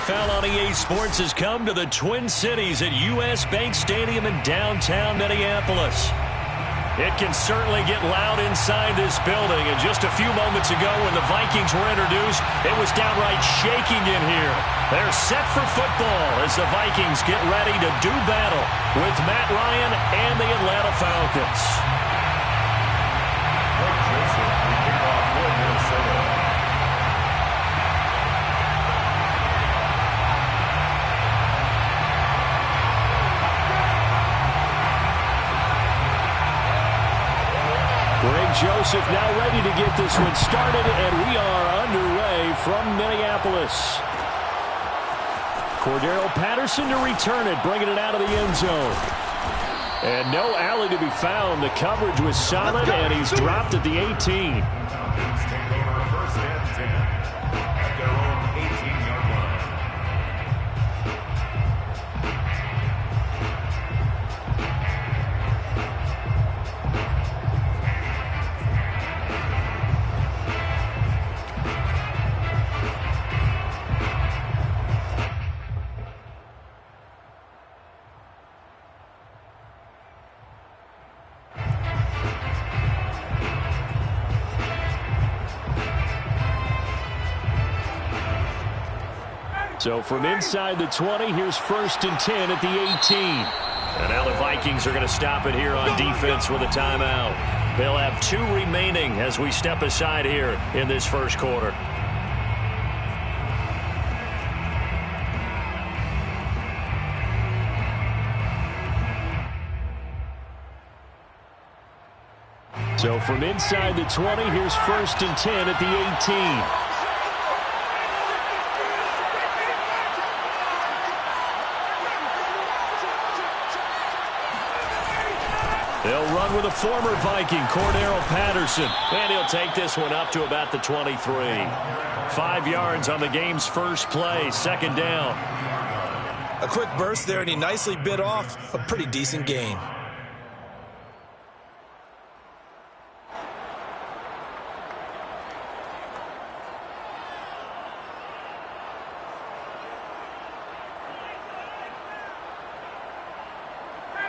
NFL on EA Sports has come to the Twin Cities at U.S. Bank Stadium in downtown Minneapolis. It can certainly get loud inside this building, and just a few moments ago when the Vikings were introduced, it was downright shaking in here. They're set for football as the Vikings get ready to do battle with Matt Ryan and the Atlanta Falcons. Greg Joseph now ready to get this one started, and we are underway from Minneapolis. Cordero Patterson to return it, bringing it out of the end zone. And no alley to be found. The coverage was solid, and he's dropped at the 18. So from inside the 20, here's 1st and 10 at the 18. And now the Vikings are going to stop it here on defense with a timeout. They'll have 2 remaining as we step aside here in this first quarter. So from inside the 20, here's 1st and 10 at the 18. They'll run with a former Viking, Cordero Patterson. And he'll take this one up to about the 23. 5 yards on the game's first play, 2nd down. A quick burst there, and he nicely bit off a pretty decent gain.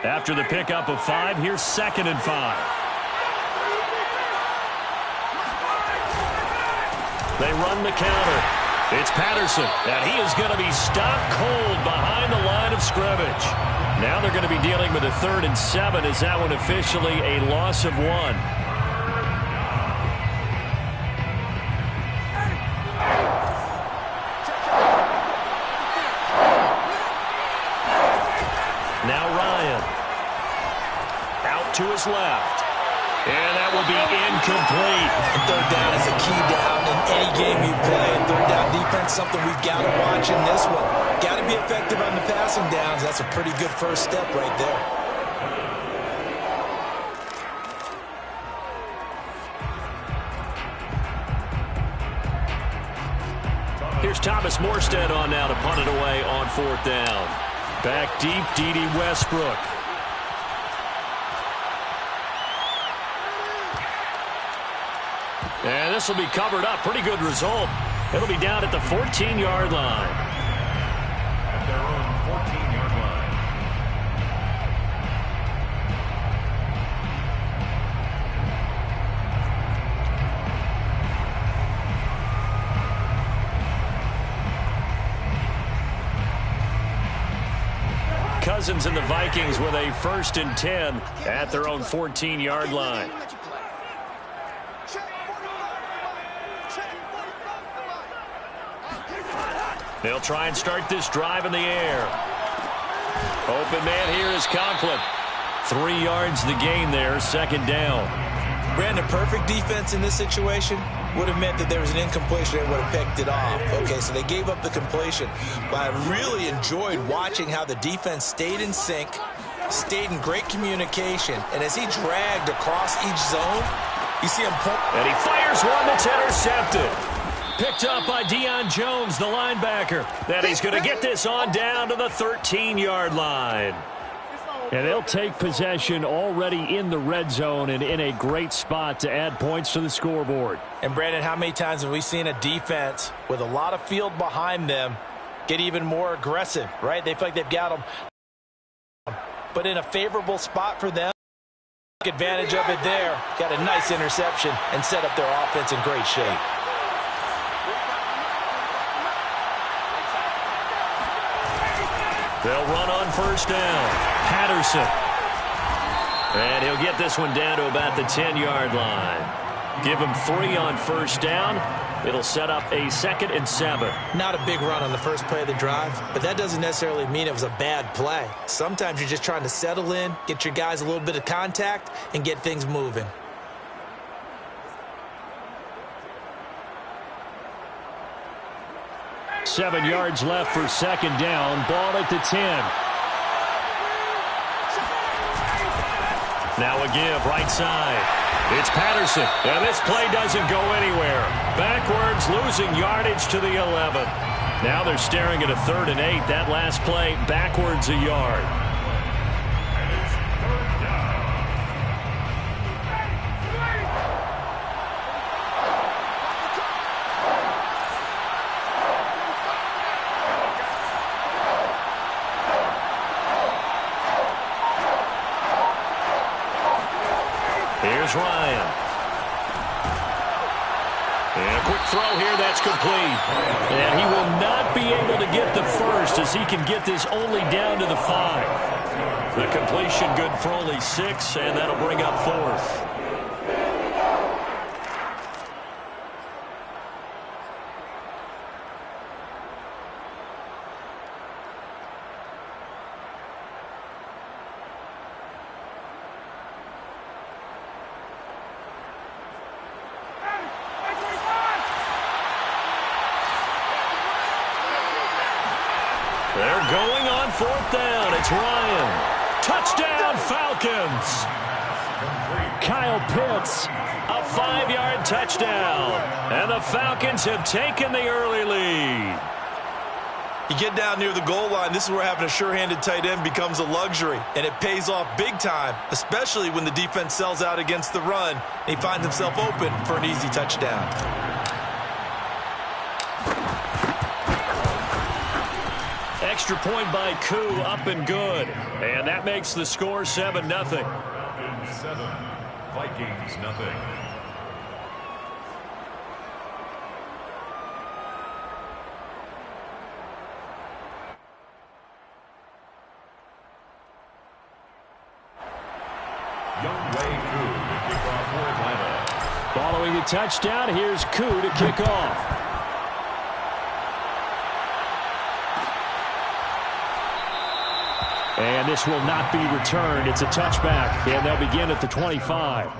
After the pickup of 5, here's 2nd and 5. They run the counter. It's Patterson, and he is going to be stopped cold behind the line of scrimmage. Now they're going to be dealing with a 3rd and 7. Is that one officially a loss of 1? To his left. And that will be incomplete. And 3rd down is a key down in any game you play. And 3rd down defense, something we've got to watch in this one. Got to be effective on the passing downs. That's a pretty good first step right there. Here's Thomas Morstead on now to punt it away on 4th down. Back deep, Dede Westbrook. And this will be covered up. Pretty good result. It'll be down at the 14-yard line. At their own 14-yard line. Cousins and the Vikings with a 1st and 10 at their own 14-yard line. They'll try and start this drive in the air. Open man here is Conklin. 3 yards the gain there, 2nd down. Brandon, perfect defense in this situation would have meant that there was an incompletion. They would have picked it off. Okay, so they gave up the completion. But I really enjoyed watching how the defense stayed in sync, stayed in great communication. And as he dragged across each zone, you see him pull. And he fires one that's intercepted. Picked up by Deion Jones, the linebacker. That he's going to get this on down to the 13-yard line. And they'll take possession already in the red zone and in a great spot to add points to the scoreboard. And, Brandon, how many times have we seen a defense with a lot of field behind them get even more aggressive, right? They feel like they've got them, but in a favorable spot for them. Take advantage of it there. Got a nice interception and set up their offense in great shape. They'll run on first down. Patterson. And he'll get this one down to about the 10-yard line. Give him 3 on first down. It'll set up a 2nd and 7. Not a big run on the first play of the drive, but that doesn't necessarily mean it was a bad play. Sometimes you're just trying to settle in, get your guys a little bit of contact, and get things moving. Seven yards left for second down. Ball at the 10. Now a give right side. It's Patterson, and this play doesn't go anywhere. Backwards, losing yardage to the 11. Now they're staring at a 3rd and 8. That last play, backwards a yard. Here's Ryan. And a quick throw here, that's complete. And he will not be able to get the first as he can get this only down to the 5. The completion good for only 6, and that'll bring up 4th. They're going on 4th down. It's Ryan. Touchdown, Falcons. Kyle Pitts, a 5-yard touchdown. And the Falcons have taken the early lead. You get down near the goal line, this is where having a sure-handed tight end becomes a luxury, and it pays off big time, especially when the defense sells out against the run, and he finds himself open for an easy touchdown. Extra point by Koo, up and good. And that makes the score 7-0. 7, Vikings nothing. Younghoe Koo to kick off for Atlanta. Following the touchdown, here's Koo to kick off. And this will not be returned. It's a touchback, and they'll begin at the 25.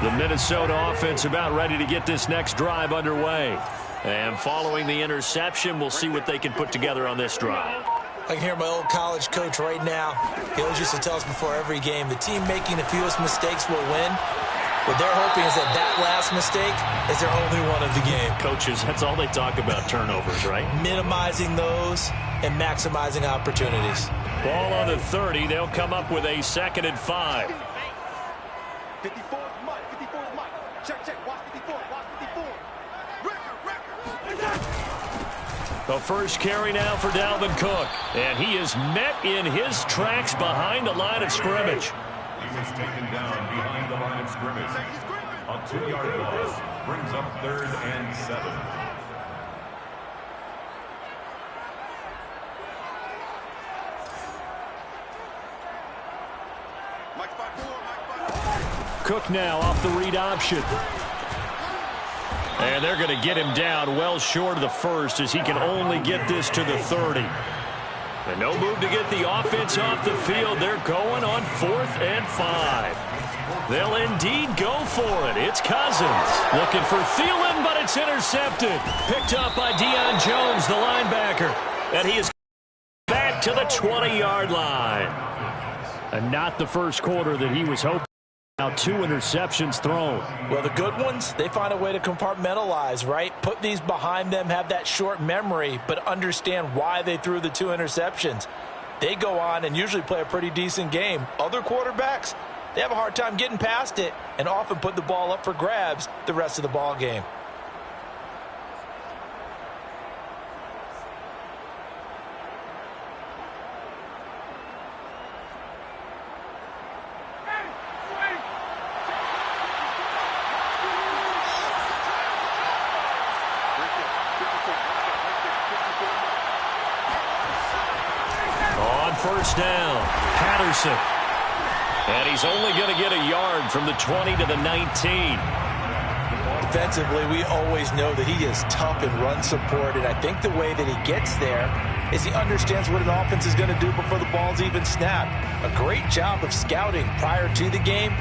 The Minnesota offense about ready to get this next drive underway. And following the interception, we'll see what they can put together on this drive. I can hear my old college coach right now. He always used to tell us before every game, the team making the fewest mistakes will win. What they're hoping is that last mistake is their only one of the game. Coaches, that's all they talk about, turnovers, right? Minimizing those and maximizing opportunities. Ball on the 30. They'll come up with a 2nd and 5. 54 is Mike. 54 is Mike. Check. Watch 54. Watch 54. Record. The first carry now for Dalvin Cook. And he is met in his tracks behind the line of scrimmage. He was taken down behind the line of scrimmage. A 2-yard loss brings up 3rd and 7. Cook now off the read option. And they're going to get him down well short of the first as he can only get this to the 30. And no move to get the offense off the field. They're going on 4th and 5. They'll indeed go for it. It's Cousins. Looking for Thielen, but it's intercepted. Picked up by Deion Jones, the linebacker. And he is back to the 20-yard line. And not the first quarter that he was hoping. Now 2 interceptions thrown. Well, the good ones, they find a way to compartmentalize, right? Put these behind them, have that short memory, but understand why they threw the 2 interceptions. They go on and usually play a pretty decent game. Other quarterbacks, they have a hard time getting past it and often put the ball up for grabs the rest of the ball game. First down, Patterson. And he's only going to get a yard from the 20 to the 19. Defensively, we always know that he is tough in run support, and I think the way that he gets there is he understands what an offense is going to do before the ball's even snapped. A great job of scouting prior to the game,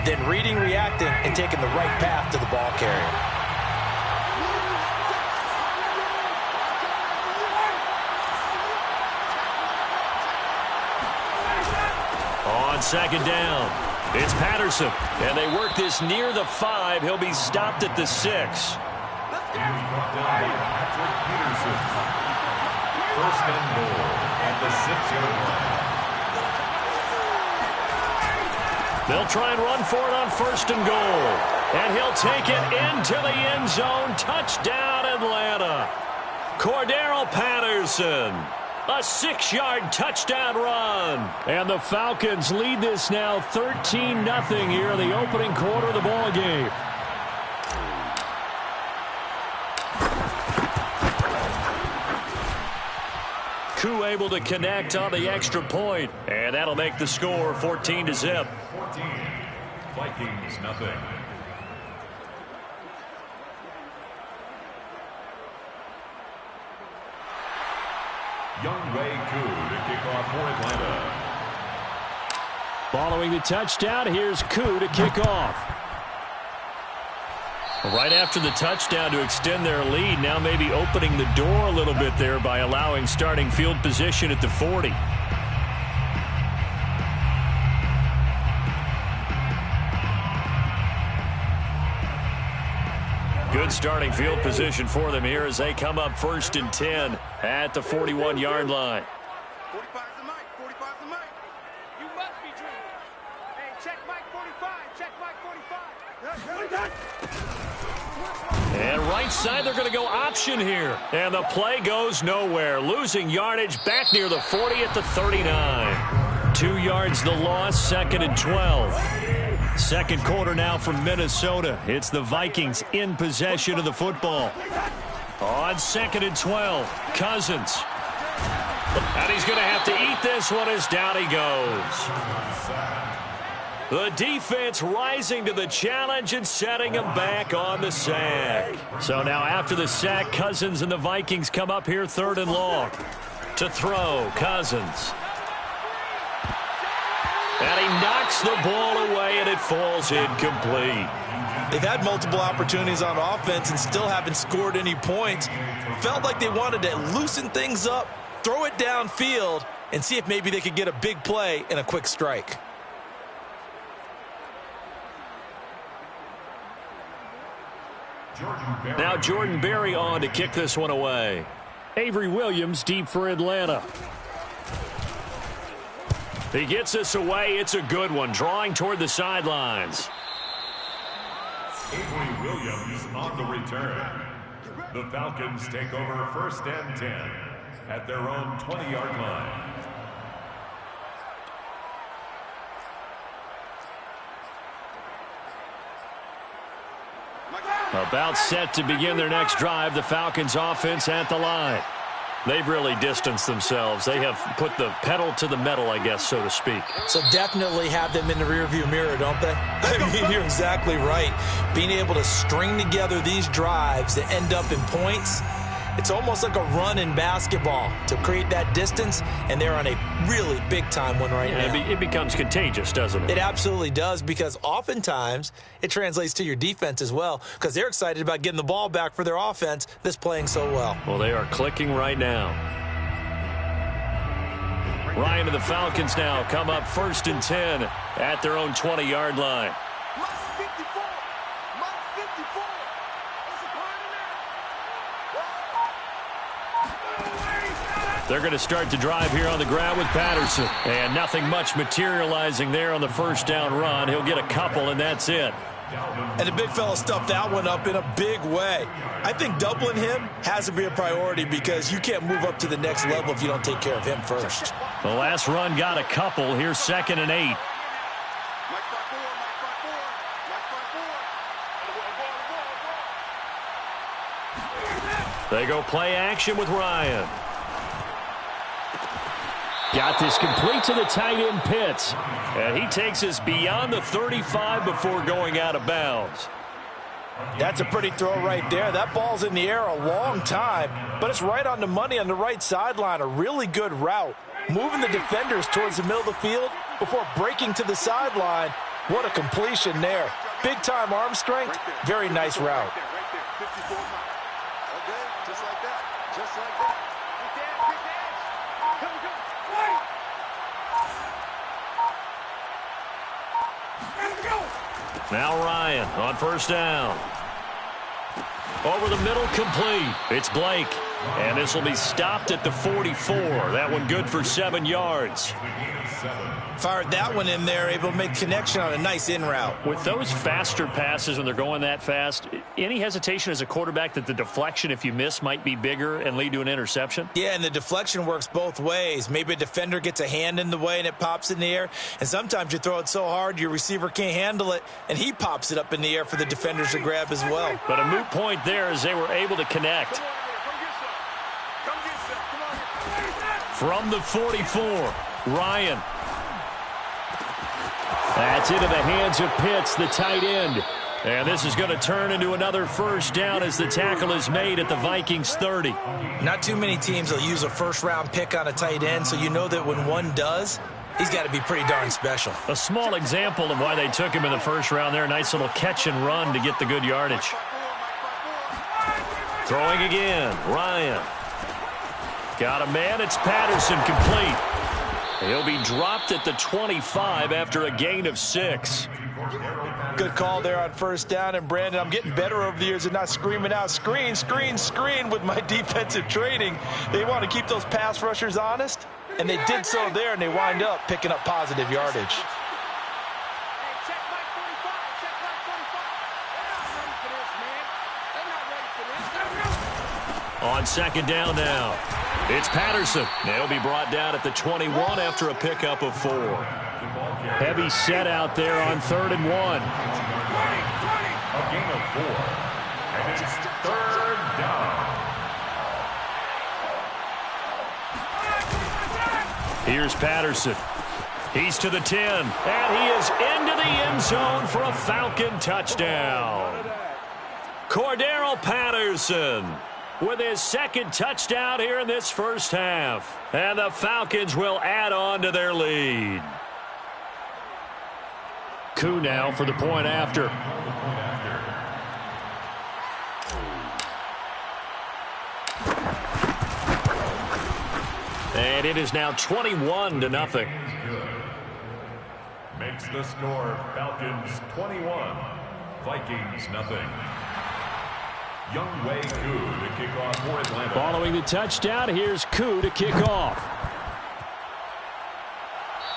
then reading, reacting, and taking the right path to the ball carrier. On second down, it's Patterson. And they work this near the 5. He'll be stopped at the 6. He was brought down by Patrick Peterson. First and goal at the 6-yard line. They'll try and run for it on first and goal. And he'll take it into the end zone. Touchdown, Atlanta. Cordarrelle Patterson. A 6-yard touchdown run. And the Falcons lead this now 13-0 here in the opening quarter of the ball game. Koo able to connect on the extra point. And that'll make the score 14-0. 14. Vikings nothing. Younghoe Koo to kick off for Atlanta. Following the touchdown, here's Koo to kick off. Right after the touchdown to extend their lead, now maybe opening the door a little bit there by allowing starting field position at the 40. Good starting field position for them here as they come up 1st and 10 at the 41-yard line. 45's the mic. 45's the mic. You must be dreaming. Hey, check mic 45. Check mic 45. And right side, they're going to go option here. And the play goes nowhere. Losing yardage back near the 40 at the 39. 2 yards the loss, 2nd and 12. Second quarter now from Minnesota. It's the Vikings in possession of the football. On 2nd and 12, Cousins. And he's going to have to eat this one as down he goes. The defense rising to the challenge and setting him back on the sack. So now after the sack, Cousins and the Vikings come up here 3rd and long. To throw, Cousins. And he knocks the ball away, and it falls incomplete. They've had multiple opportunities on offense and still haven't scored any points. Felt like they wanted to loosen things up, throw it downfield, and see if maybe they could get a big play and a quick strike. Now Jordan Berry on to kick this one away. Avery Williams deep for Atlanta. He gets this away. It's a good one, drawing toward the sidelines. Avery Williams on the return. The Falcons take over 1st and 10 at their own 20-yard line. About set to begin their next drive, the Falcons offense at the line. They've really distanced themselves. They have put the pedal to the metal, I guess, so to speak. So definitely have them in the rearview mirror, don't they? I mean, you're exactly right. Being able to string together these drives that end up in points It's almost like a run in basketball to create that distance, and they're on a really big-time one right now. It becomes contagious, doesn't it? It absolutely does, because oftentimes it translates to your defense as well, because they're excited about getting the ball back for their offense that's playing so well. Well, they are clicking right now. Ryan and the Falcons now come up 1st and 10 at their own 20-yard line. They're going to start to drive here on the ground with Patterson. And nothing much materializing there on the first down run. He'll get a couple, and that's it. And the big fella stuffed that one up in a big way. I think doubling him has to be a priority, because you can't move up to the next level if you don't take care of him first. The last run got a couple. Here's 2nd and 8. They go play action with Ryan. Got this complete to the tight end, Pitts. And he takes us beyond the 35 before going out of bounds. That's a pretty throw right there. That ball's in the air a long time, but it's right on the money on the right sideline. A really good route. Moving the defenders towards the middle of the field before breaking to the sideline. What a completion there. Big-time arm strength. Very nice route. Just like that. Just like that. Now Ryan on 1st down. Over the middle, complete. It's Blake. And this will be stopped at the 44. That one good for 7 yards. Fired that one in there, able to make connection on a nice in route. With those faster passes when they're going that fast, any hesitation as a quarterback that the deflection, if you miss, might be bigger and lead to an interception? Yeah, and the deflection works both ways. Maybe a defender gets a hand in the way and it pops in the air. And sometimes you throw it so hard your receiver can't handle it, and he pops it up in the air for the defenders to grab as well. But a moot point there as they were able to connect. From the 44, Ryan. That's into the hands of Pitts, the tight end. And this is going to turn into another 1st down as the tackle is made at the Vikings 30. Not too many teams will use a first-round pick on a tight end, so you know that when one does, he's got to be pretty darn special. A small example of why they took him in the 1st round there. Nice little catch and run to get the good yardage. Throwing again, Ryan. Got a man, it's Patterson, complete. He'll be dropped at the 25 after a gain of 6. Good call there on 1st down, and Brandon, I'm getting better over the years and not screaming out, screen, screen, screen with my defensive training. They want to keep those pass rushers honest, and they did so there, and they wind up picking up positive yardage. On 2nd down now, it's Patterson. They'll be brought down at the 21 after a pickup of 4. Heavy set out there on 3rd and 1. A gain of 4. And it's 3rd down. Here's Patterson. He's to the 10. And he is into the end zone for a Falcon touchdown. Cordarrelle Patterson with his 2nd touchdown here in this 1st half. And the Falcons will add on to their lead. Koo now for the point after. And it is now 21-0. Makes the score Falcons 21, Vikings nothing. Younghoe Koo to kick off for Atlanta. Following the touchdown, here's Koo to kick off.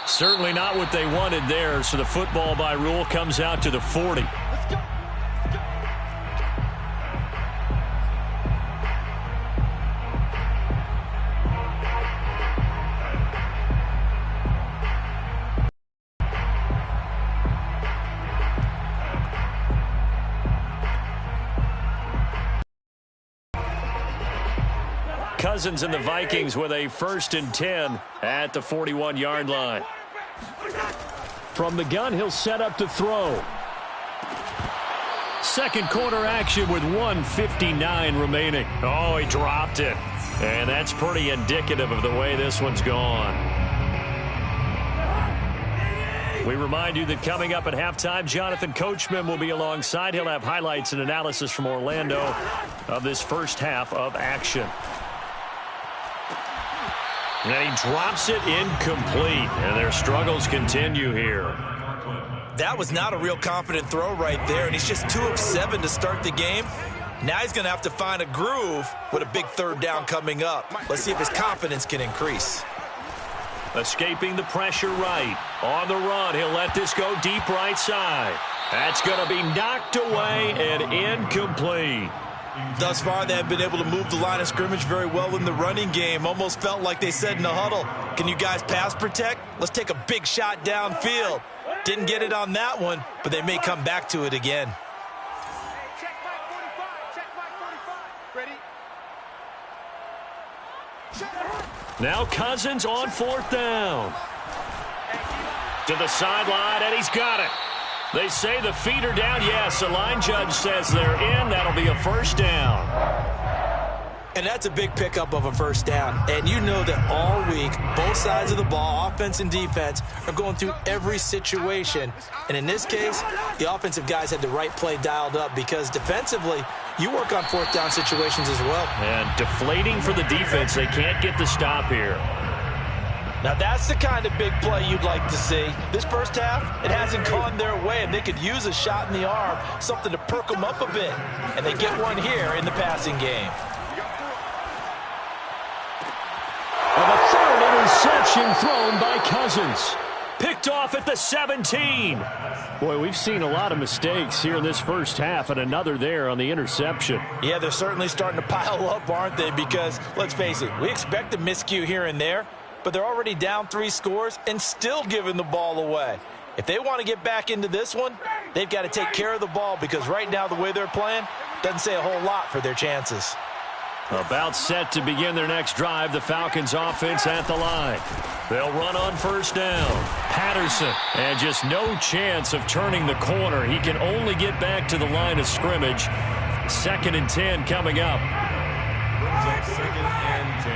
Certainly not what they wanted there, so the football by rule comes out to the 40. Let's go. Cousins and the Vikings with a 1st and 10 at the 41-yard line. From the gun, he'll set up to throw. Second quarter action with 1:59 remaining. Oh, he dropped it. And that's pretty indicative of the way this one's gone. We remind you that coming up at halftime, Jonathan Coachman will be alongside. He'll have highlights and analysis from Orlando of this first half of action. And he drops it incomplete. And their struggles continue here. That was not a real confident throw right there, and he's just 2 of 7 to start the game. Now he's going to have to find a groove with a big third down coming up. Let's see if his confidence can increase. Escaping the pressure right. On the run, he'll let this go deep right side. That's going to be knocked away and incomplete. Thus far, they have been able to move the line of scrimmage very well in the running game. Almost felt like they said in the huddle, can you guys pass protect? Let's take a big shot downfield. Didn't get it on that one, but they may come back to it again. Check Mike 45. Check Mike 45. Ready? Now Cousins on 4th down. To the sideline, and he's got it. They say the feet are down. Yes, the line judge says they're in. That'll be a first down. And that's a big pickup of a first down. And you know that all week, both sides of the ball, offense and defense, are going through every situation. And in this case, the offensive guys had the right play dialed up because defensively, you work on 4th down situations as well. And deflating for the defense. They can't get the stop here. Now that's the kind of big play you'd like to see. This first half, it hasn't gone their way, and they could use a shot in the arm, something to perk them up a bit. And they get one here in the passing game. And the third interception thrown by Cousins. Picked off at the 17. Boy, we've seen a lot of mistakes here in this first half, and another there on the interception. Yeah, they're certainly starting to pile up, aren't they? Because, let's face it, we expect a miscue here and there, but they're already down 3 scores and still giving the ball away. If they want to get back into this one, they've got to take care of the ball because right now the way they're playing doesn't say a whole lot for their chances. About set to begin their next drive, the Falcons offense at the line. They'll run on first down. Patterson, and just no chance of turning the corner. He can only get back to the line of scrimmage. 2nd and 10 coming up. Brings up 2nd and 10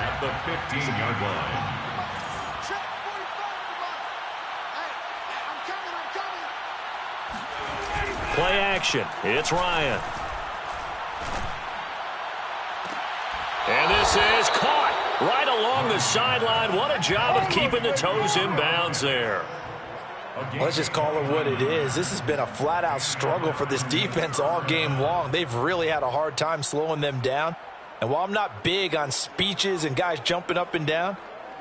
at the 15-yard line. Check 45. Hey, I'm coming. Play action. It's Ryan. And this is caught right along the sideline. What a job of keeping the toes in bounds there. Let's just call it what it is. This has been a flat-out struggle for this defense all game long. They've really had a hard time slowing them down. And while I'm not big on speeches and guys jumping up and down,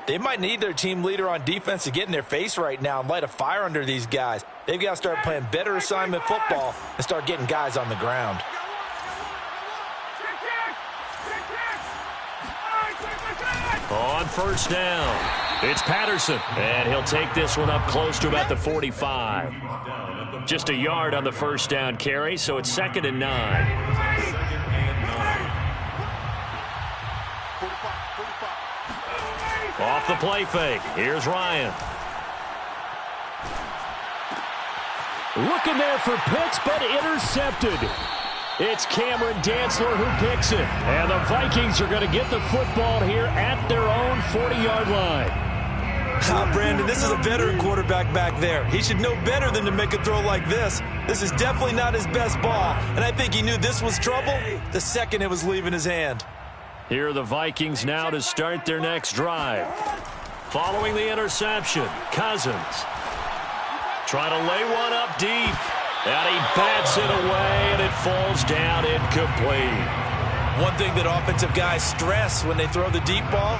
they might need their team leader on defense to get in their face right now and light a fire under these guys. They've got to start playing better assignment football and start getting guys on the ground. On first down, it's Patterson, and he'll take this one up close to about the 45. Just a yard on the first down carry, so it's 2nd and 9. Off the play fake, here's Ryan. Looking there for Pitts, but intercepted. It's Cameron Dantzler who picks it. And the Vikings are going to get the football here at their own 40-yard line. Brandon, this is a veteran quarterback back there. He should know better than to make a throw like this. This is definitely not his best ball, and I think he knew this was trouble the second it was leaving his hand. Here are the Vikings now to start their next drive. Following the interception, Cousins trying to lay one up deep. And he bats it away, and it falls down incomplete. One thing that offensive guys stress when they throw the deep ball,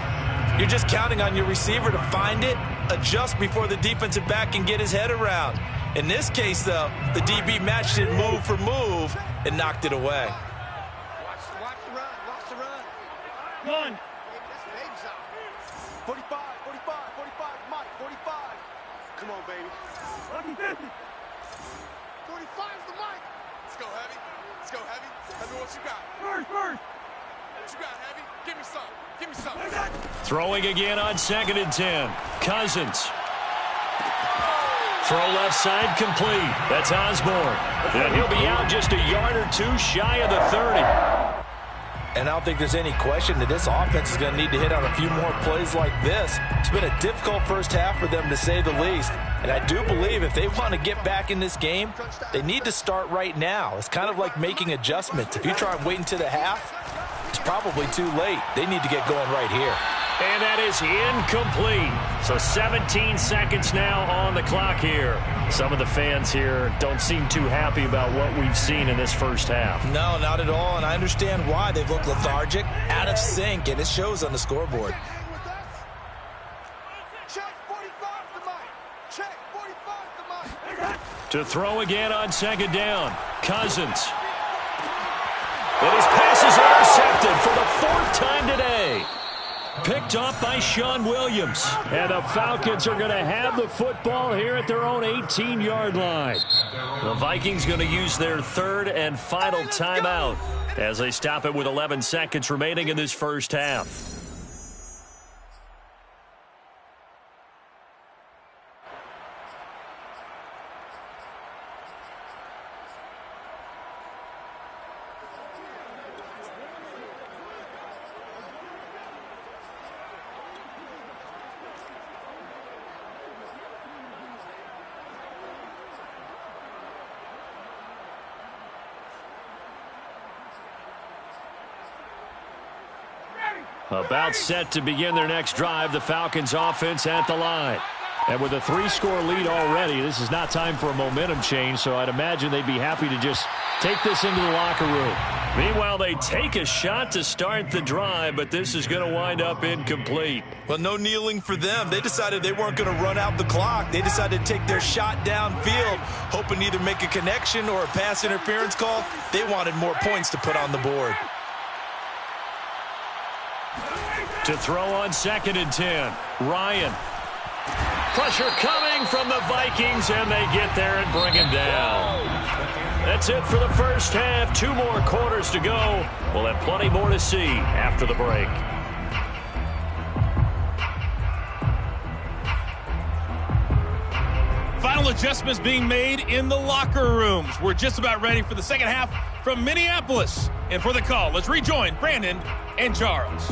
you're just counting on your receiver to find it, adjust before the defensive back can get his head around. In this case, though, the DB matched it move for move and knocked it away. Watch the run. Watch the run. Run. 45, 45, Mike, 45. Come on, baby. 45's the mic. Let's go, Heavy. Let's go, Heavy. Tell me what you got. First. What you got, Heavy? Give me some. Give me some. Throwing again on 2nd and 10. Cousins Throw left side complete. That's Osborne. And he'll be out just a yard or two shy of the 30. And I don't think there's any question that this offense is going to need to hit on a few more plays like this. It's been a difficult first half for them, to say the least. And I do believe if they want to get back in this game, they need to start right now. It's kind of like making adjustments. If you try and wait until the half, it's probably too late. They need to get going right here. And that is incomplete. So 17 seconds now on the clock here. Some of the fans here don't seem too happy about what we've seen in this first half. No, not at all, and I understand why. They've looked lethargic, out of sync, and it shows on the scoreboard. To throw again on second down. Cousins. And his pass is intercepted for the fourth time today. Picked off by Sean Williams. And the Falcons are going to have the football here at their own 18-yard line. The Vikings going to use their third and final timeout as they stop it with 11 seconds remaining in this first half. About set to begin their next drive, the Falcons offense at the line. And with a 3-score lead already, this is not time for a momentum change, so I'd imagine they'd be happy to just take this into the locker room. Meanwhile, they take a shot to start the drive, but this is going to wind up incomplete. Well, no kneeling for them. They decided they weren't going to run out the clock. They decided to take their shot downfield, hoping to either make a connection or a pass interference call. They wanted more points to put on the board. To throw on 2nd and 10, Ryan. Pressure coming from the Vikings, and they get there and bring him down. That's it for the first half. 2 more quarters to go. We'll have plenty more to see after the break. Final adjustments being made in the locker rooms. We're just about ready for the second half from Minneapolis. And for the call, let's rejoin Brandon and Charles.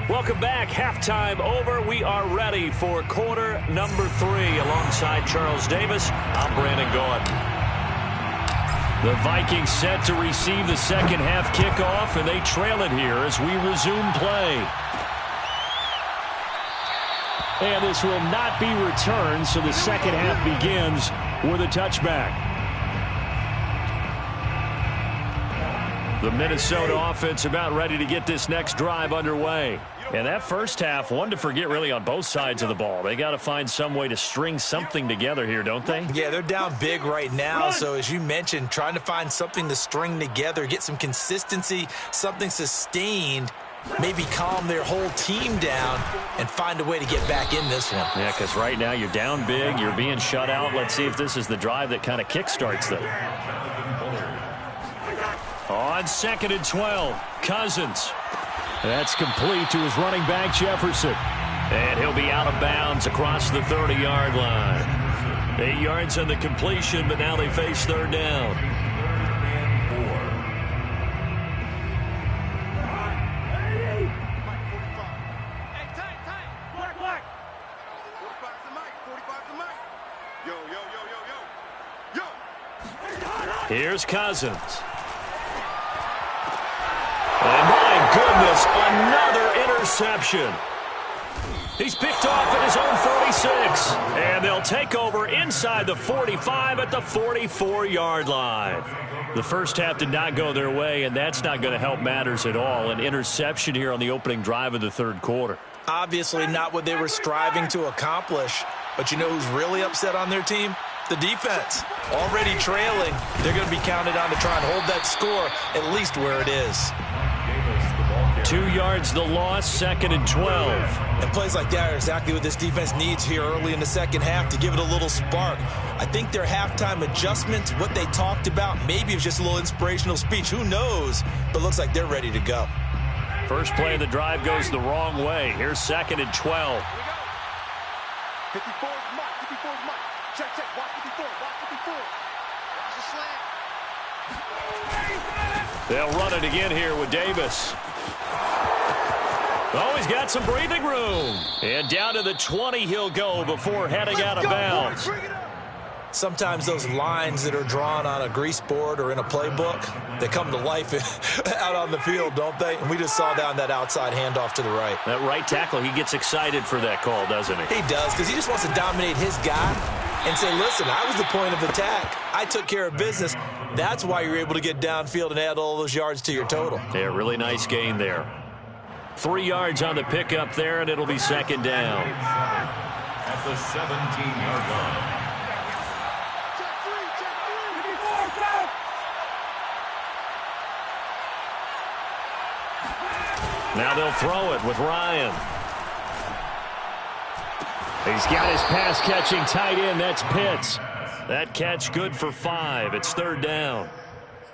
Welcome back. Halftime over. We are ready for quarter number 3. Alongside Charles Davis, I'm Brandon Gaudin. The Vikings set to receive the second half kickoff, and they trail it here as we resume play. And this will not be returned, so the second half begins with a touchback. The Minnesota offense about ready to get this next drive underway. And that first half, one to forget really on both sides of the ball. They got to find some way to string something together here, don't they? Yeah, they're down big right now. So as you mentioned, trying to find something to string together, get some consistency, something sustained, maybe calm their whole team down and find a way to get back in this one. Yeah, because right now you're down big, you're being shut out. Let's see if this is the drive that kind of kickstarts them. On 2nd and 12, Cousins. That's complete to his running back, Jefferson. And he'll be out of bounds across the 30-yard line. 8 yards on the completion, but now they face third down. Here's Cousins. And my goodness, another interception. He's picked off at his own 46. And they'll take over inside the 45 at the 44-yard line. The first half did not go their way, and that's not going to help matters at all. An interception here on the opening drive of the third quarter. Obviously not what they were striving to accomplish. But you know who's really upset on their team? The defense. Already trailing. They're going to be counted on to try and hold that score at least where it is. 2 yards the loss, 2nd and 12. And plays like that are exactly what this defense needs here early in the second half to give it a little spark. I think their halftime adjustments, what they talked about, maybe it was just a little inspirational speech. Who knows? But looks like they're ready to go. First play of the drive goes the wrong way. Here's 2nd and 12. 54 is Mike. 54 is Mike. Check, check. Watch 54. Watch 54. Watch the slant. They'll run it again here with Davis. Oh, he's got some breathing room. And down to the 20 he'll go before heading out of bounds. Sometimes those lines that are drawn on a grease board or in a playbook, they come to life out on the field, don't they? And we just saw down that outside handoff to the right. That right tackle, he gets excited for that call, doesn't he? He does, because he just wants to dominate his guy and say, listen, I was the point of attack. I took care of business. That's why you're able to get downfield and add all those yards to your total. Yeah, really nice gain there. 3 yards on the pickup there, and it'll be 2nd down. At the 17-yard line. Now they'll throw it with Ryan. He's got his pass-catching tight end. That's Pitts. That catch good for 5. It's 3rd down.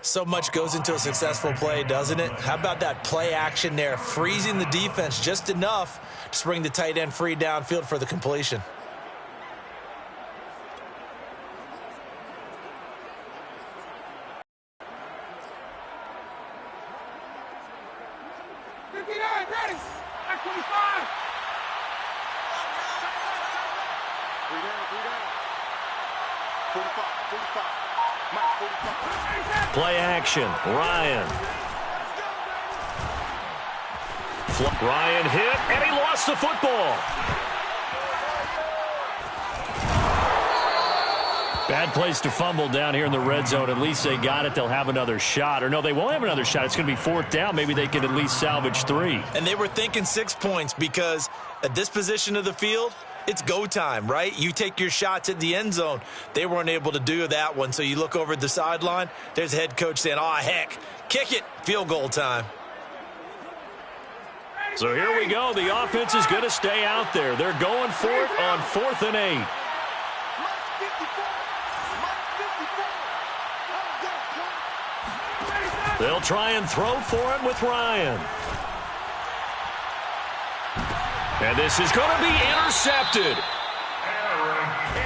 So much goes into a successful play, doesn't it? How about that play action there, freezing the defense just enough to bring the tight end free downfield for the completion. Play action. Ryan. Ryan hit, and he lost the football. Bad place to fumble down here in the red zone. At least they got it. They'll have another shot. Or no, they won't have another shot. It's going to be 4th down. Maybe they can at least salvage 3. And they were thinking 6 points because at this position of the field, it's go time, right? You take your shots at the end zone. They weren't able to do that one. So you look over at the sideline. There's the head coach saying, oh, heck, kick it. Field goal time. So here we go. The offense is going to stay out there. They're going for it on 4th and 8. They'll try and throw for it with Ryan. And this is going to be intercepted.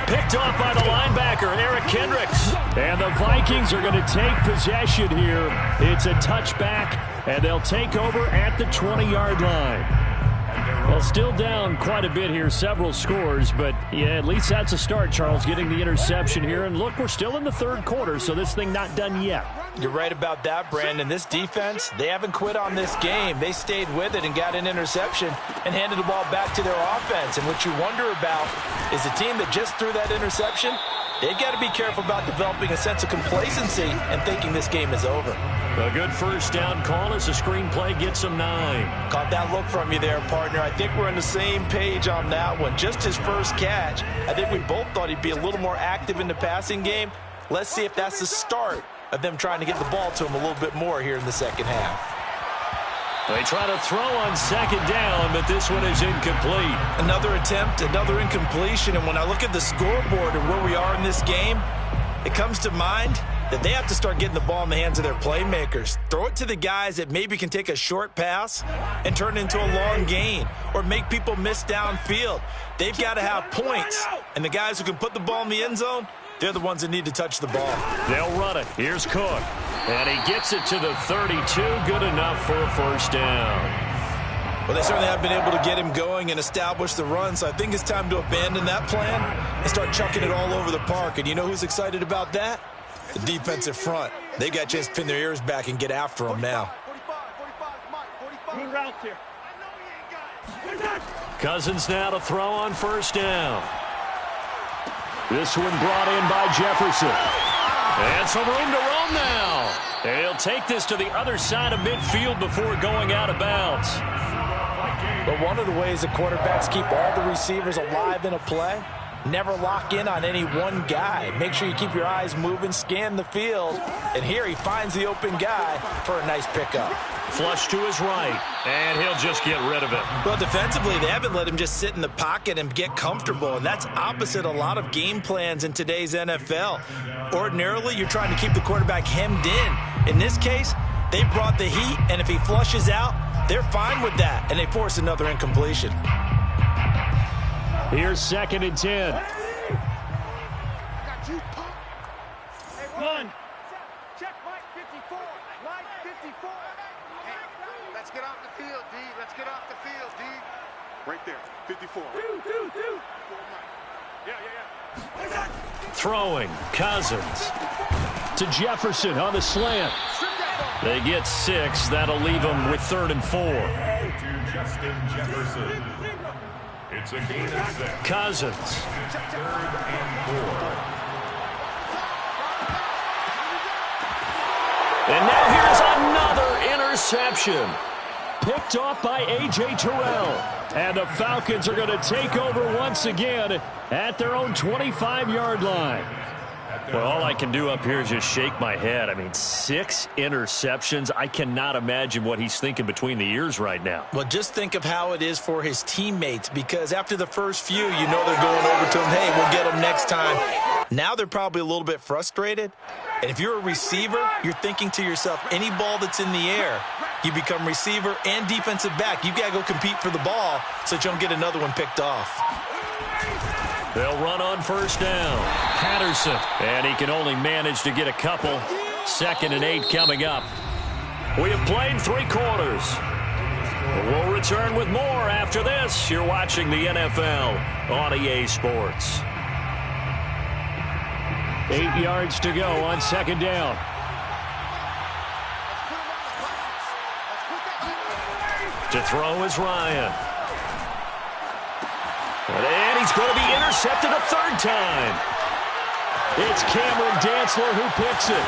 Picked off by the linebacker, Eric Kendricks. And the Vikings are going to take possession here. It's a touchback, and they'll take over at the 20-yard line. Well, still down quite a bit here, several scores, but yeah, at least that's a start, Charles, getting the interception here. And look, we're still in the 3rd quarter, so this thing not done yet. You're right about that, Brandon. This defense, they haven't quit on this game. They stayed with it and got an interception and handed the ball back to their offense. And what you wonder about is the team that just threw that interception, they've got to be careful about developing a sense of complacency and thinking this game is over. A good 1st down call as the screenplay gets them 9. Caught that look from you there, partner. I think we're on the same page on that one. Just his first catch. I think we both thought he'd be a little more active in the passing game. Let's see if that's the start of them trying to get the ball to him a little bit more here in the second half. They try to throw on 2nd down, but this one is incomplete. Another attempt, another incompletion. And when I look at the scoreboard and where we are in this game, it comes to mind that they have to start getting the ball in the hands of their playmakers. Throw it to the guys that maybe can take a short pass and turn it into a long gain or make people miss downfield. They've got to have points. And the guys who can put the ball in the end zone, they're the ones that need to touch the ball. They'll run it. Here's Cook. And he gets it to the 32. Good enough for a 1st down. Well, they certainly have been able to get him going and establish the run, so I think it's time to abandon that plan and start chucking it all over the park. And you know who's excited about that? The defensive front. They got a chance to pin their ears back and get after him now. 45, routes here. Cousins now to throw on 1st down. This one brought in by Jefferson. And some room to roam now. And he'll take this to the other side of midfield before going out of bounds. But one of the ways the quarterbacks keep all the receivers alive in a play Never lock in on any one guy. Make sure you keep your eyes moving, scan the field. And here he finds the open guy for a nice pickup. Flush to his right, and he'll just get rid of it. Well, defensively, they haven't let him just sit in the pocket and get comfortable, and that's opposite a lot of game plans in today's NFL. Ordinarily, you're trying to keep the quarterback hemmed in. In this case, they brought the heat, and if he flushes out, they're fine with that, and they force another incompletion. Here's 2nd and 10. One. Check Mike 54. Mike 54. Hey, let's get off the field, D. Let's get off the field, D. Right there, 54. Two. Yeah. Throwing, Cousins to Jefferson on the slant. They get 6. That'll leave them with 3rd and 4. To Justin Jefferson. It's a gain of 6. Cousins. 3rd and 4. And now here's another interception. Picked off by A.J. Terrell. And the Falcons are going to take over once again at their own 25-yard line. Well, all I can do up here is just shake my head. I mean, 6 interceptions. I cannot imagine what he's thinking between the ears right now. Well, just think of how it is for his teammates, because after the first few, you know they're going over to him, hey, we'll get him next time. Now they're probably a little bit frustrated. And if you're a receiver, you're thinking to yourself, any ball that's in the air, you become receiver and defensive back. You've got to go compete for the ball so that you don't get another one picked off. They'll run on 1st down. Patterson. And he can only manage to get a couple. 2nd and 8 coming up. We have played 3 quarters. We'll return with more after this. You're watching the NFL on EA Sports. 8 yards to go on 2nd down. To throw is Ryan. And he's going to be intercepted a 3rd time. It's Cameron Dantzler who picks it.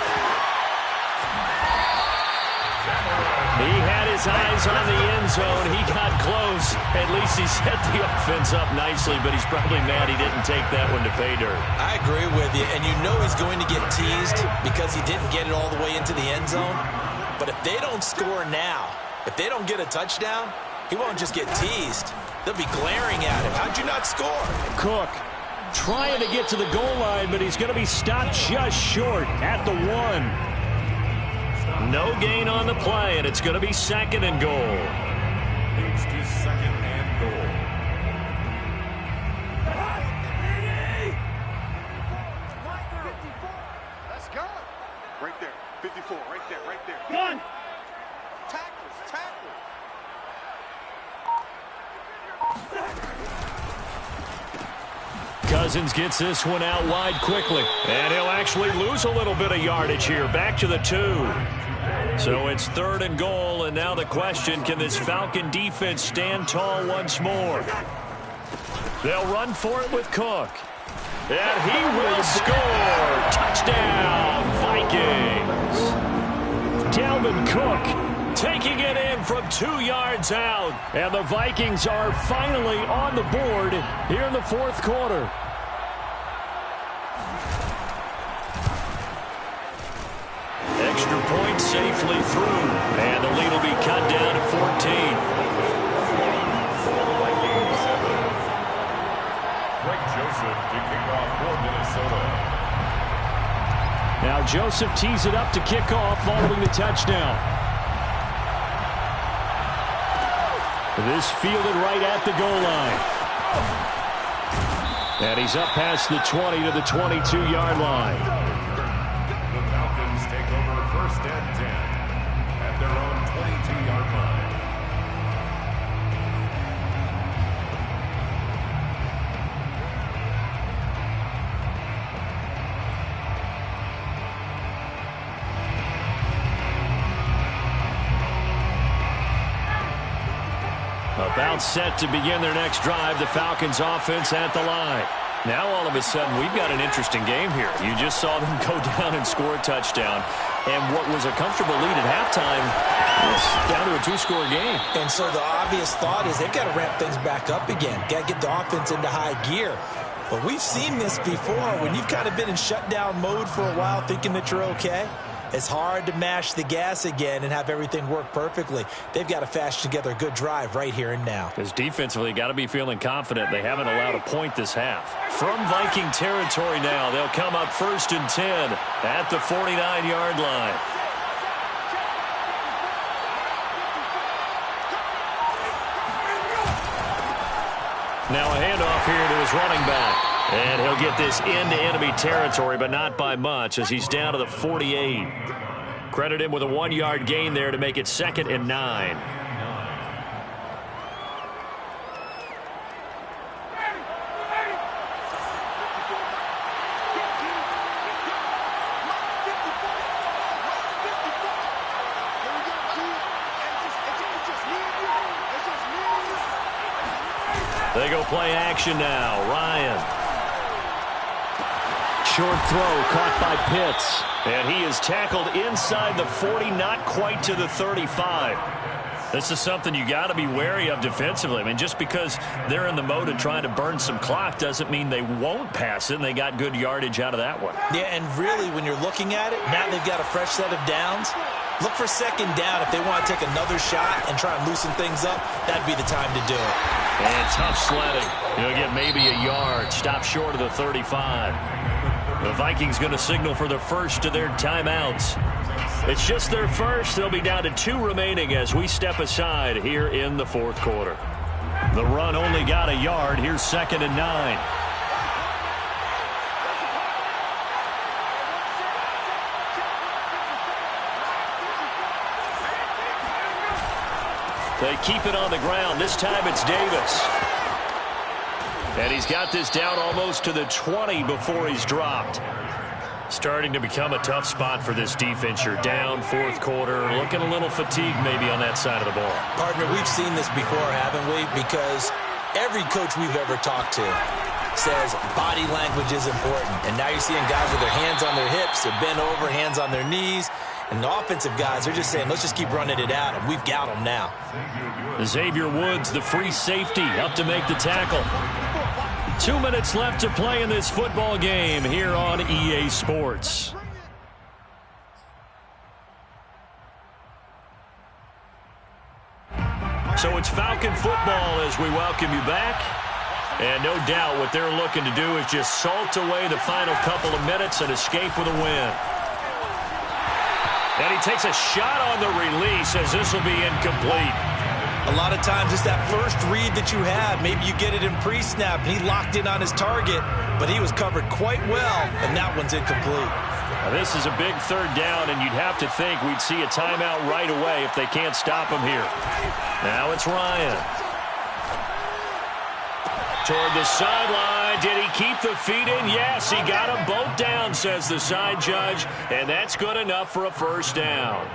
He had his eyes on the end zone. He got close. At least he set the offense up nicely, but he's probably mad he didn't take that one to pay dirt. I agree with you, and you know he's going to get teased because he didn't get it all the way into the end zone. But if they don't score now, if they don't get a touchdown, he won't just get teased. They'll be glaring at him. How'd you not score? Cook trying to get to the goal line, but he's going to be stopped just short at the 1. No gain on the play, and it's going to be 2nd and goal. Moves to 2nd and goal. Let's go. Right there, 54, right there. One. Tackles. Cousins gets this one out wide quickly, and he'll actually lose a little bit of yardage here. Back to the 2. So it's 3rd and goal, and now the question, can this Falcon defense stand tall once more? They'll run for it with Cook. And he will score! Touchdown, Vikings! Dalvin Cook taking it in from 2 yards out. And the Vikings are finally on the board here in the 4th quarter. Extra point safely through. And the lead will be cut down to 14. Vikings 7. Greg Joseph to kick off for Minnesota. Now Joseph tees it up to kick off following the touchdown. This fielded right at the goal line. And he's up past the 20 to the 22-yard line. The Falcons take over 1st and 10 at their own 22-yard line. About set to begin their next drive, the Falcons offense at the line. Now all of a sudden we've got an interesting game here. You just saw them go down and score a touchdown. And what was a comfortable lead at halftime is down to a 2-score game. And so the obvious thought is they've got to ramp things back up again. Got to get the offense into high gear. But we've seen this before. When you've kind of been in shutdown mode for a while thinking that you're okay, it's hard to mash the gas again and have everything work perfectly. They've got to fashion together a good drive right here and now. Because defensively, got to be feeling confident. They haven't allowed a point this half. From Viking territory now, they'll come up 1st and 10 at the 49-yard line. Now a handoff here to his running back. And he'll get this into enemy territory, but not by much as he's down to the 48. Credit him with a 1-yard gain there to make it 2nd and 9. They go play action now. Ryan. Short throw caught by Pitts. And he is tackled inside the 40, not quite to the 35. This is something you got to be wary of defensively. I mean, just because they're in the mode of trying to burn some clock doesn't mean they won't pass it, and they got good yardage out of that one. Yeah, and really, when you're looking at it, now they've got a fresh set of downs. Look for 2nd down. If they want to take another shot and try and loosen things up, that'd be the time to do it. And tough sledding. He'll get maybe a yard. Stop short of the 35. The Vikings going to signal for the first of their timeouts. It's just their first. They'll be down to 2 remaining as we step aside here in the 4th quarter. The run only got a yard. Here's 2nd and 9. They keep it on the ground. This time it's Davis. And he's got this down almost to the 20 before he's dropped. Starting to become a tough spot for this defense. You're down 4th quarter, looking a little fatigued maybe on that side of the ball. Partner, we've seen this before, haven't we? Because every coach we've ever talked to says body language is important. And now you're seeing guys with their hands on their hips, they're bent over, hands on their knees. And the offensive guys are just saying, let's just keep running it out, and we've got them now. Xavier Woods, the free safety, up to make the tackle. 2 minutes left to play in this football game here on EA Sports. So it's Falcon football as we welcome you back. And no doubt what they're looking to do is just salt away the final couple of minutes and escape with a win. And he takes a shot on the release as this will be incomplete. A lot of times it's that first read that you have. Maybe you get it in pre-snap, and he locked in on his target, but he was covered quite well, and that one's incomplete. Now this is a big 3rd down, and you'd have to think we'd see a timeout right away if they can't stop him here. Now it's Ryan. Toward the sideline. Did he keep the feet in? Yes, he got them both down, says the side judge, and that's good enough for a 1st down.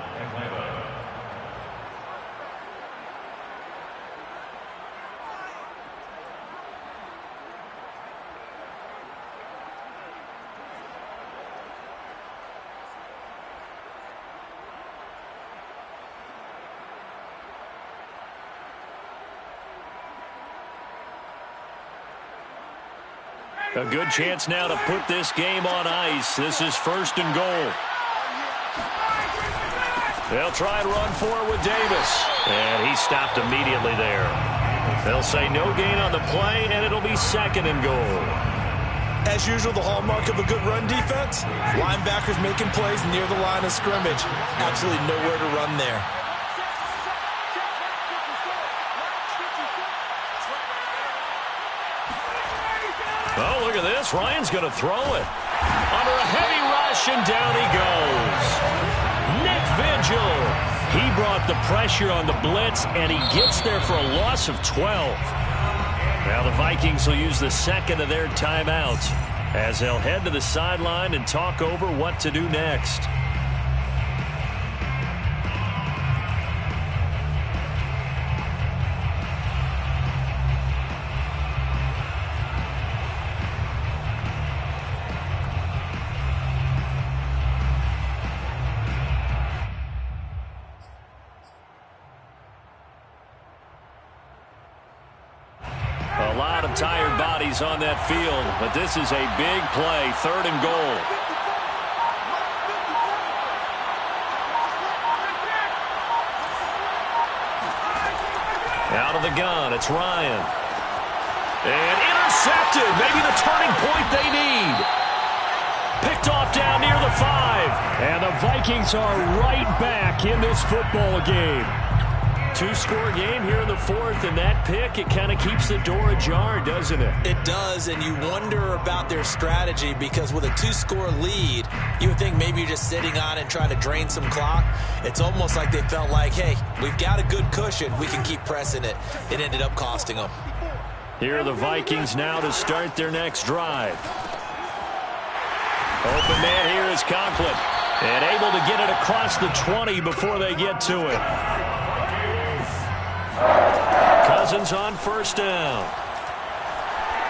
A good chance now to put this game on ice. This is 1st and goal. They'll try and run for it with Davis. And he stopped immediately there. They'll say no gain on the play, and it'll be 2nd and goal. As usual, the hallmark of a good run defense, linebackers making plays near the line of scrimmage. Absolutely nowhere to run there. Oh, look at this. Ryan's going to throw it. Under a heavy rush, and down he goes. Nick Vigil. He brought the pressure on the blitz, and he gets there for a loss of 12. Now the Vikings will use the 2nd of their timeouts as they'll head to the sideline and talk over what to do next. A lot lot of tired bodies on that field, but this is a big play, 3rd and goal. Out of the gun, it's Ryan. And intercepted, maybe the turning point they need. Picked off down near the 5. And the Vikings are right back in this football game. 2-score game here in the 4th, and that pick, it kind of keeps the door ajar, doesn't it? It does, and you wonder about their strategy because with a 2-score lead, you would think maybe you're just sitting on it trying to drain some clock. It's almost like they felt like, hey, we've got a good cushion. We can keep pressing it. It ended up costing them. Here are the Vikings now to start their next drive. Open man here is Conklin. And able to get it across the 20 before they get to it. Cousins on 1st down.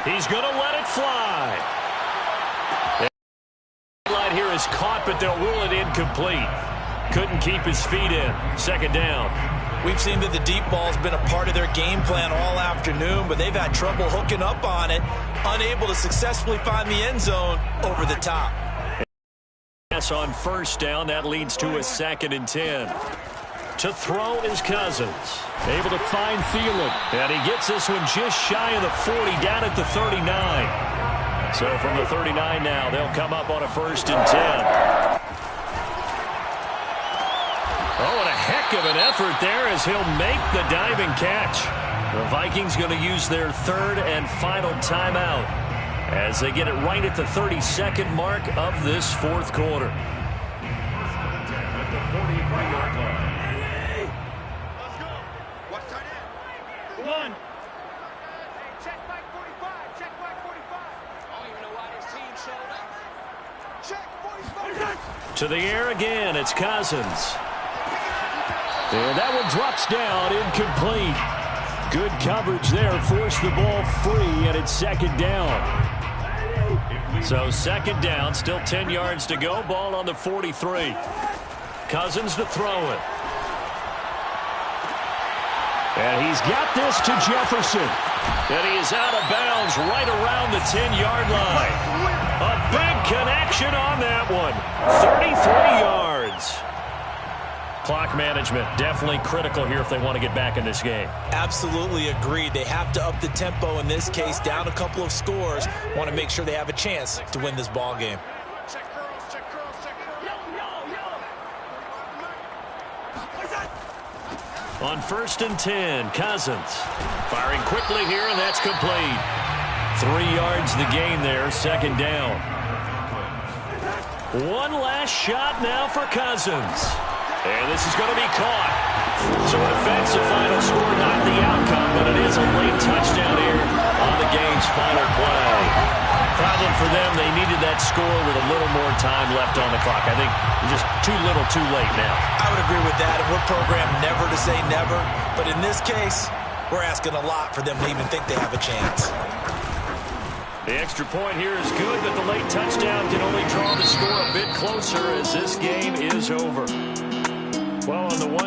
He's going to let it fly. The line here is caught, but they'll rule it incomplete. Couldn't keep his feet in. 2nd down. We've seen that the deep ball's been a part of their game plan all afternoon, but they've had trouble hooking up on it, unable to successfully find the end zone over the top. On 1st down, that leads to a 2nd and 10. To throw is Cousins. Able to find Thielen. And he gets this one just shy of the 40, down at the 39. So from the 39 now, they'll come up on a 1st and 10. Oh, and a heck of an effort there as he'll make the diving catch. The Vikings going to use their 3rd and final timeout as they get it right at the 32nd mark of this 4th quarter. At the 43-yard line. Let's go. Watch tight end. 1. Hey, check Mike 45. Check Mike 45. I don't even know why this team showed up. Check 45. To the air again, it's Cousins. And that one drops down, incomplete. Good coverage there, forced the ball free, and it's 2nd down. So 2nd down, still 10 yards to go, ball on the 43. Cousins to throw it. And he's got this to Jefferson. And he is out of bounds right around the 10-yard line. A big connection on that one. 33 yards. Clock management, definitely critical here if they want to get back in this game. Absolutely agreed. They have to up the tempo in this case, down a couple of scores. Want to make sure they have a chance to win this ball game. Check curls, check curls, check curls. On 1st and 10, Cousins. Firing quickly here, and that's complete. 3 yards the gain there, 2nd down. One last shot now for Cousins. And this is going to be caught. So a defensive final score, not the outcome, but it is a late touchdown here on the game's final play. Problem for them, they needed that score with a little more time left on the clock. I think just too little too late now. I would agree with that. And we're programmed never to say never. But in this case, we're asking a lot for them to even think they have a chance. The extra point here is good, but the late touchdown can only draw the score a bit closer as this game is over. Well, on the one